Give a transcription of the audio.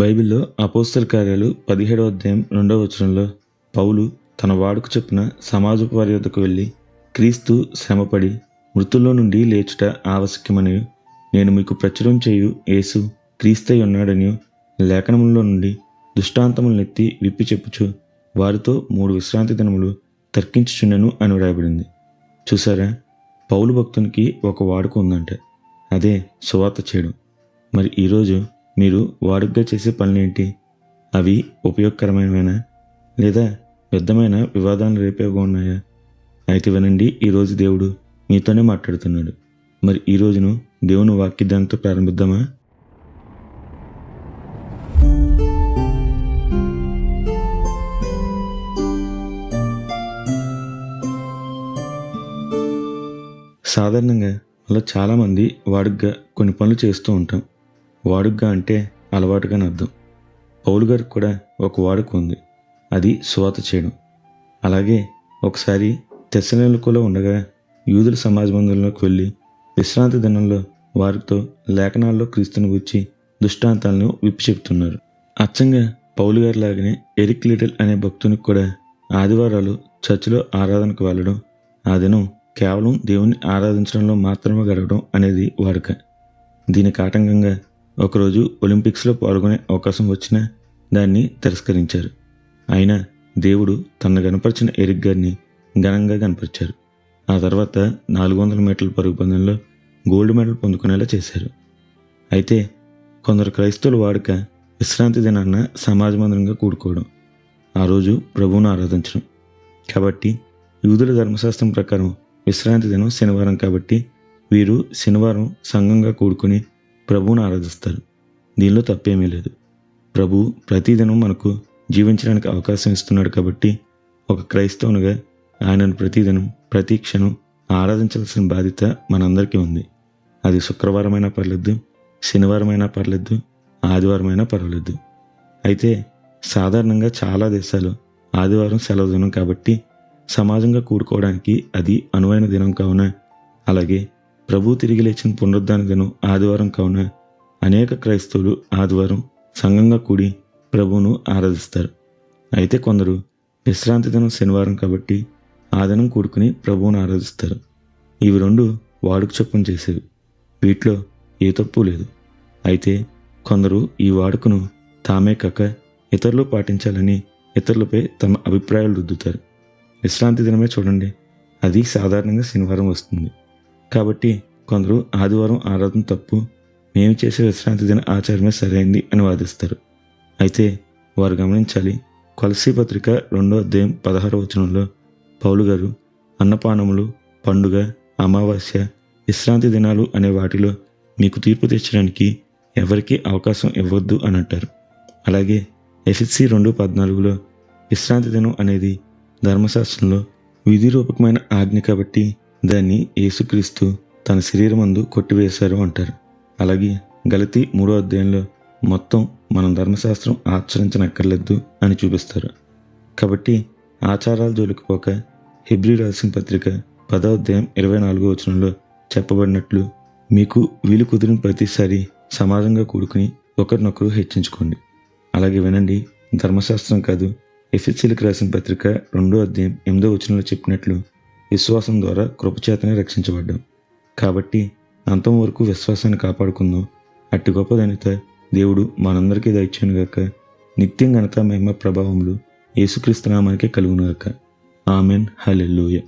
బైబిల్లో అపోస్తల కార్యాలు 17వ అధ్యాయం 2వ వచనంలో పౌలు తన వాడుక చొప్పున సమాజపు వారి యొద్దకు వెళ్ళి క్రీస్తు శ్రమపడి మృతుల్లో నుండి లేచుట ఆవశ్యకమనియు నేను మీకు ప్రచురం చేయు యేసు క్రీస్తై ఉన్నాడనియు లేఖనములలో నుండి దృష్టాంతములనెత్తి విప్పి చెప్పుచు వారితో 3 విశ్రాంతి దినములు తర్కించుచుండెను అని వ్రాయబడింది. చూసారా, పౌలు భక్తునికి ఒక వాడుక ఉందంట, అదే సువార్త చేయడం. మరి ఈరోజు మీరు వాడుకగా చేసే పనులేంటి? అవి ఉపయోగకరమైనవేనా లేదా వ్యర్థమైన వివాదాలను రేపేగా ఉన్నాయా? అయితే వినండి, ఈరోజు దేవుడు మీతోనే మాట్లాడుతున్నాడు. మరి ఈ రోజును దేవుని వాక్యదానంతో ప్రారంభిద్దామా? సాధారణంగా అలా చాలామంది వాడుకగా కొన్ని పనులు చేస్తూ ఉంటాం. వాడుకగా అంటే అలవాటుగా అర్థం. పౌలు గారికి కూడా ఒక వాడుక ఉంది, అది సువార్త చేయడం. అలాగే ఒకసారి తెస్సలోనికలో ఉండగా యూదుల సమాజ మందిరంలోకి వెళ్ళి విశ్రాంతి దినంలో వారితో లేఖనాల్లో క్రీస్తుని గురించి దృష్టాంతాలను విప్పి చెప్తున్నారు. అచ్చంగా పౌలు గారి లాగానే ఎరిక్ లిటిల్ అనే భక్తునికి కూడా ఆదివారాలు చర్చిలో ఆరాధనకు వెళ్ళడం, ఆ దినం కేవలం దేవుణ్ణి ఆరాధించడంలో మాత్రమే గడపడం అనేది వాడుక. దీనికి ఆటంకంగా ఒకరోజు ఒలింపిక్స్లో పాల్గొనే అవకాశం వచ్చినా దాన్ని తిరస్కరించారు. అయినా దేవుడు తనను గనపరిచిన ఎరిక్ గారిని ఘనంగా కనపరిచారు. ఆ తర్వాత 400 మీటర్ల పరుగు పందెంలో గోల్డ్ మెడల్ పొందుకునేలా చేశారు. అయితే కొందరు క్రైస్తవుల వాడుక విశ్రాంతి దినాన్న సమాజ మందిరంగా కూడుకోవడం, ఆ రోజు ప్రభువును ఆరాధించడం. కాబట్టి యూదుల ధర్మశాస్త్రం ప్రకారం విశ్రాంతి దినం శనివారం కాబట్టి వీరు శనివారం సంఘంగా కూడుకుని ప్రభువును ఆరాధిస్తారు. దీనిలో తప్పేమీ లేదు. ప్రభు ప్రతిదినం మనకు జీవించడానికి అవకాశం ఇస్తున్నాడు కాబట్టి ఒక క్రైస్తవునిగా ఆయనను ప్రతిదినం ప్రతి క్షణం ఆరాధించాల్సిన బాధ్యత మనందరికీ ఉంది. అది శుక్రవారమైనా పర్లేదు, శనివారమైనా పర్లేదు, ఆదివారమైనా పర్వాలేదు. అయితే సాధారణంగా చాలా దేశాలు ఆదివారం సెలవు దినం కాబట్టి సమాజంగా కూడుకోవడానికి అది అనువైన దినం కావున, అలాగే ప్రభు తిరిగి లేచిన పునరుద్ధాన దినం ఆదివారం కావున అనేక క్రైస్తవులు ఆదివారం సంఘంగా కూడి ప్రభువును ఆరాధిస్తారు. అయితే కొందరు విశ్రాంతి దినం శనివారం కాబట్టి ఆ దినం కూడుకుని ప్రభువును ఆరాధిస్తారు. ఇవి రెండు వాడుక చొప్పున చేసేవి, వీటిలో ఏ తప్పు లేదు. అయితే కొందరు ఈ వాడుకను తామే కాక ఇతరులు పాటించాలని ఇతరులపై తమ అభిప్రాయాలు రుద్దుతారు. విశ్రాంతి దినమే చూడండి, అది సాధారణంగా శనివారం వస్తుంది కాబట్టి కొందరు ఆదివారం ఆరాధన తప్పు, మేము చేసే విశ్రాంతి దిన ఆచారమే సరైంది అని వాదిస్తారు. అయితే వారు గమనించాలి, కొలస్సీ పత్రిక 2వ అధ్యాయం 16వ వచనంలో పౌలు గారు అన్నపానములు, పండుగ, అమావాస్య, విశ్రాంతి దినాలు అనే వాటిలో మీకు తీర్పు తెచ్చడానికి ఎవరికీ అవకాశం ఇవ్వద్దు అని అంటారు. అలాగే ఎఫెసీ 2:14లో విశ్రాంతి దినం అనేది ధర్మశాస్త్రంలో విధిరూపకమైన ఆజ్ఞ కాబట్టి దాన్ని యేసుక్రీస్తు తన శరీరమందు కొట్టివేశారు అంటారు. అలాగే గలతీ 3వ అధ్యాయంలో మొత్తం మనం ధర్మశాస్త్రం ఆచరించనక్కర్లేదు అని చూపిస్తారు. కాబట్టి ఆచారాల జోలికి పోక హెబ్రీ రాసిన పత్రిక 10వ అధ్యాయం 24వ వచనంలో చెప్పబడినట్లు మీకు వీలు కుదిరిన ప్రతిసారి సమాజంగా కూడుకుని ఒకరినొకరు హెచ్చించుకోండి. అలాగే వినండి, ధర్మశాస్త్రం కాదు, ఎఫెసీయులకు రాసిన పత్రిక 2వ అధ్యాయం 8వ వచనంలో చెప్పినట్లు విశ్వాసం ద్వారా కృపచేతనే రక్షించబడ్డాం. కాబట్టి అంతం వరకు విశ్వాసాన్ని కాపాడుకుందాం. అట్టి గొప్ప ధన్యత దేవుడు మనందరికీ దయచేయునుగాక. నిత్యం ఘనత, మహిమ, ప్రభావములు యేసుక్రీస్తు నామానికే కలుగునుగాక. ఆమెన్. హల్లెలూయా.